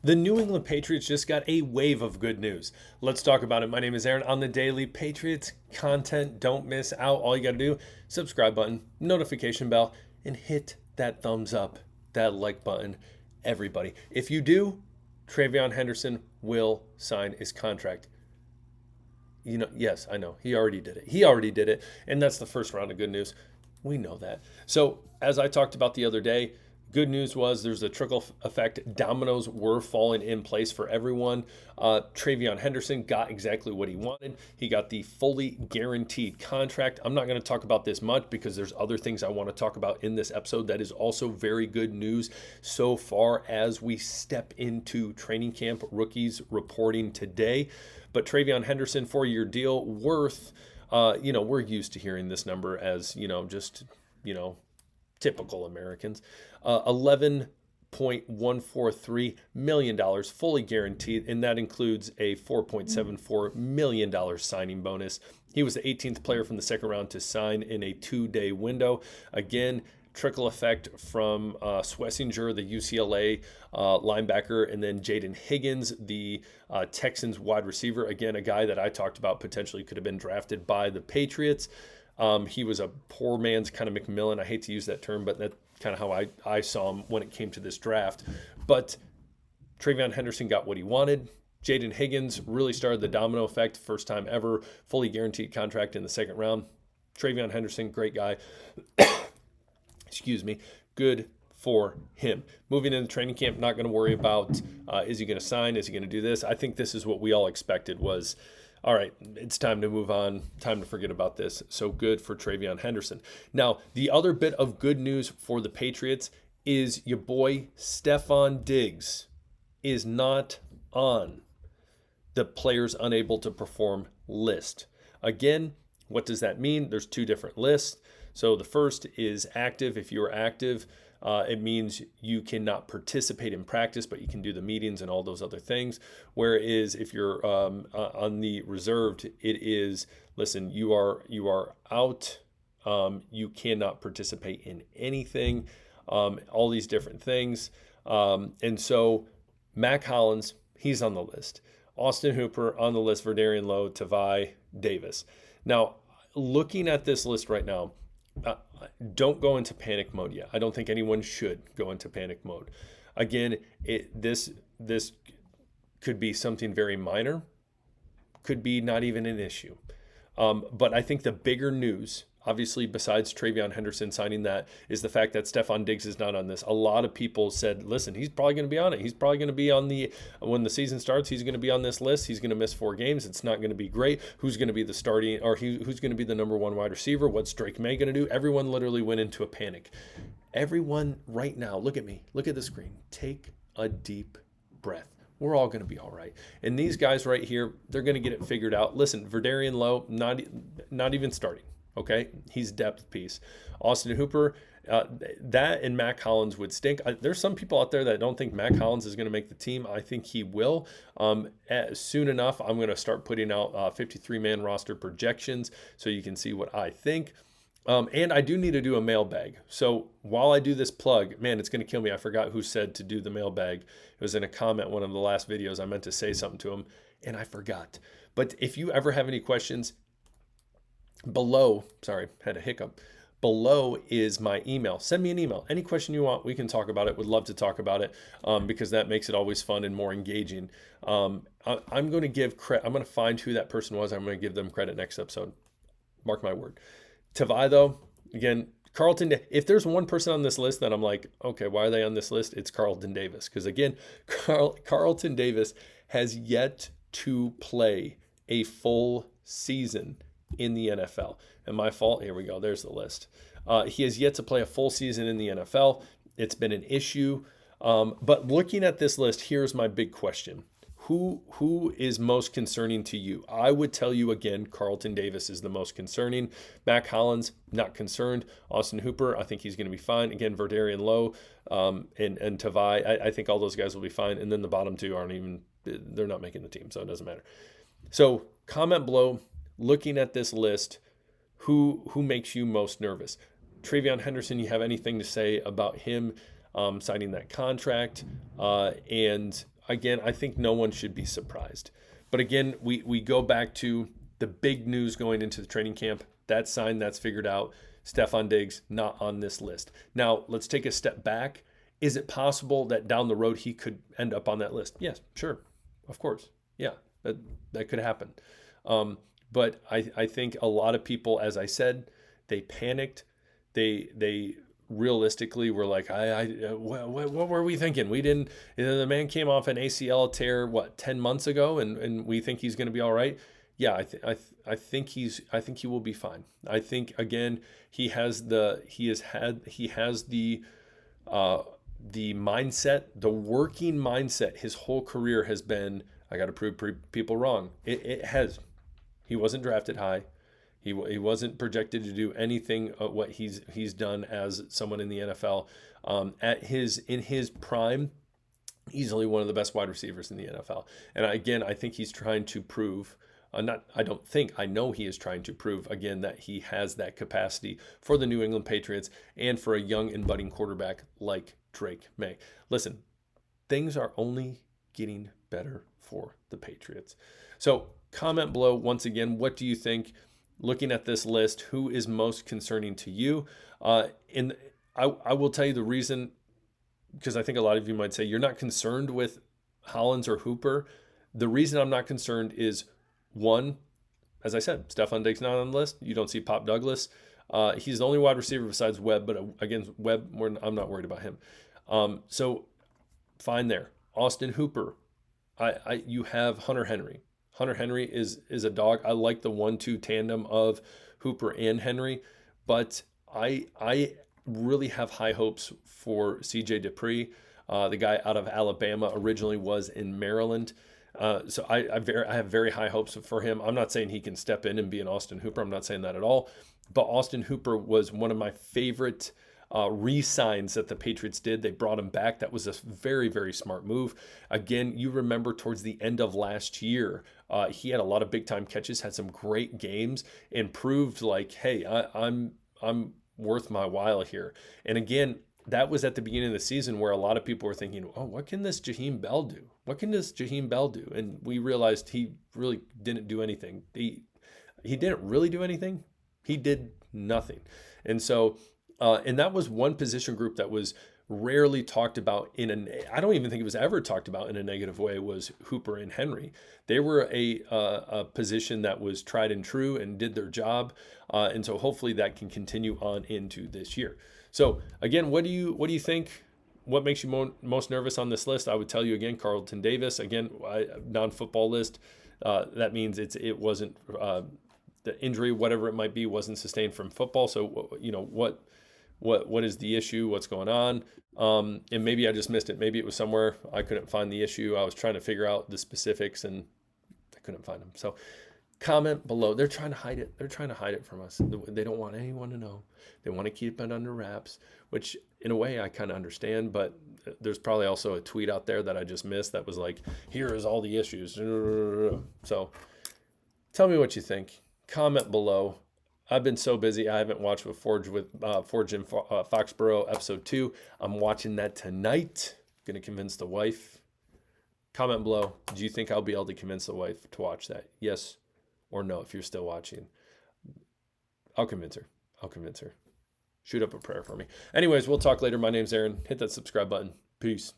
The New England Patriots just got a wave of good news. Let's talk about it. My name is Aaron on the daily Patriots content. Don't miss out. All you got to do, subscribe button, notification bell, and hit that thumbs up, that like button, everybody. If you do, Trayvon Henderson will sign his contract. Yes, I know. He already did it. And that's the first round of good news. We know that. So, as I talked about the other day, good news was there's a trickle effect. Dominoes were falling in place for everyone. Trayvon Henderson got exactly what he wanted. He got the fully guaranteed contract. I'm not going to talk about this much because there's other things I want to talk about in this episode that is also very good news so far as we step into training camp. Rookies reporting today. But Trayvon Henderson, 4-year deal worth, we're used to hearing this number as, typical Americans. $11.143 million fully guaranteed, and that includes a $4.74 million signing bonus. He was the 18th player from the second round to sign in a 2-day window. Again, trickle effect from Schlesinger, the UCLA linebacker, and then Jaden Higgins, the Texans wide receiver. Again, a guy that I talked about potentially could have been drafted by the Patriots. He was a poor man's kind of McMillan. I hate to use that term, but that's kind of how I saw him when it came to this draft. But Trayvon Henderson got what he wanted. Jaden Higgins really started the domino effect, first time ever, fully guaranteed contract in the second round. Trayvon Henderson, great guy. Excuse me. Good for him. Moving into training camp, not going to worry about is he going to sign? Is he going to do this? I think this is what we all expected was, all right, it's time to move on, time to forget about this. So good for Trayvon Henderson. Now, the other bit of good news for the Patriots is your boy Stefon Diggs is not on the players unable to perform list. Again, what does that mean? There's two different lists. So the first is active. If you're active, it means you cannot participate in practice, but you can do the meetings and all those other things. Whereas if you're on the reserved, it is, listen, you are out. You cannot participate in anything, all these different things. And so Mac Hollins, he's on the list. Austin Hooper on the list, Verdarian Lowe, Tavai, Davis. Now, looking at this list right now, don't go into panic mode yet. I don't think anyone should go into panic mode. Again, this could be something very minor, could be not even an issue. But I think the bigger news, obviously, besides Trayvon Henderson signing that, is the fact that Stefon Diggs is not on this. A lot of people said, listen, he's probably going to be on it. He's probably going to be on when the season starts, he's going to be on this list. He's going to miss 4 games. It's not going to be great. Who's going to be the starting, or who's going to be the number 1 wide receiver? What's Drake May going to do? Everyone literally went into a panic. Everyone right now, look at me. Look at the screen. Take a deep breath. We're all going to be all right. And these guys right here, they're going to get it figured out. Listen, Verdarian Lowe, not even starting. Okay, he's depth piece. Austin Hooper, that and Mac Hollins would stink. There's some people out there that don't think Mac Hollins is going to make the team. I think he will. Soon enough, I'm going to start putting out 53-man roster projections so you can see what I think. And I do need to do a mailbag. So while I do this plug, man, it's going to kill me. I forgot who said to do the mailbag. It was in a comment, one of the last videos. I meant to say something to him, and I forgot. But if you ever have any questions, below is my email. Send me an email. Any question you want, we can talk about it. Would love to talk about it because that makes it always fun and more engaging. I'm going to give credit. I'm going to find who that person was. I'm going to give them credit next episode. Mark my word. Tavai, though, again, Carlton, if there's one person on this list that I'm like, okay, why are they on this list? It's Carlton Davis. Because again, Carlton Davis has yet to play a full season in the NFL. And my fault, here we go, there's the list. He has yet to play a full season in the NFL. It's been an issue. But looking at this list, here's my big question. Who is most concerning to you? I would tell you again, Carlton Davis is the most concerning. Mac Hollins, not concerned. Austin Hooper, I think he's going to be fine. Again, Verdarian Lowe and Tavai, I think all those guys will be fine. And then the bottom two they're not making the team, so it doesn't matter. So comment below, looking at this list, who makes you most nervous? Trayvon Henderson, you have anything to say about him signing that contract? And again, I think no one should be surprised. But again, we go back to the big news going into the training camp. That's signed, that's figured out. Stefon Diggs not on this list. Now, let's take a step back. Is it possible that down the road he could end up on that list? Yes, sure, of course. Yeah, that could happen. But I think a lot of people, as I said, they panicked. They realistically were like, what were we thinking? We didn't. The man came off an ACL tear 10 months ago, and we think he's going to be all right. Yeah, I think he will be fine. I think again he has the mindset, the working mindset. His whole career has been, I got to prove people wrong. It has. He wasn't drafted high. He wasn't projected to do anything what he's done as someone in the NFL. In his prime, easily one of the best wide receivers in the NFL. And again, I think he's trying to prove. I know he is trying to prove again that he has that capacity for the New England Patriots and for a young and budding quarterback like Drake May. Listen, things are only getting better for the Patriots. So comment below once again, what do you think? Looking at this list, who is most concerning to you? And I will tell you the reason, because I think a lot of you might say you're not concerned with Hollins or Hooper. The reason I'm not concerned is, one, as I said, Stefon Diggs not on the list. You don't see Pop Douglas. He's the only wide receiver besides Webb, but again, Webb, I'm not worried about him. So fine there. Austin Hooper. You have Hunter Henry. Hunter Henry is a dog. I like the 1-2 tandem of Hooper and Henry, but I really have high hopes for CJ Dupree. The guy out of Alabama, originally was in Maryland. So I have very high hopes for him. I'm not saying he can step in and be an Austin Hooper. I'm not saying that at all. But Austin Hooper was one of my favorite re-signs that the Patriots did. They brought him back. That was a very, very smart move. Again, you remember towards the end of last year, he had a lot of big time catches, had some great games, and proved like, hey, I'm worth my while here. And again, that was at the beginning of the season where a lot of people were thinking, oh, what can this Jaheim Bell do? What can this Jaheim Bell do? And we realized he really didn't do anything. He didn't really do anything. He did nothing. And so, and that was one position group that was rarely talked about I don't even think it was ever talked about in a negative way, was Hooper and Henry. They were a position that was tried and true and did their job. And so hopefully that can continue on into this year. So again, what do you think? What makes you most nervous on this list? I would tell you again, Carlton Davis. Again, non-football list. That means it wasn't the injury, whatever it might be, wasn't sustained from football. So what is the issue? What's going on? And maybe I just missed it. Maybe it was somewhere I couldn't find the issue. I was trying to figure out the specifics and I couldn't find them. So comment below. They're trying to hide it. They're trying to hide it from us. They don't want anyone to know. They want to keep it under wraps, which in a way I kind of understand, but there's probably also a tweet out there that I just missed that was like, here is all the issues. So tell me what you think. Comment below. I've been so busy. I haven't watched Forge in Foxborough episode 2. I'm watching that tonight. Going to convince the wife. Comment below. Do you think I'll be able to convince the wife to watch that? Yes or no, if you're still watching. I'll convince her. Shoot up a prayer for me. Anyways, we'll talk later. My name's Aaron. Hit that subscribe button. Peace.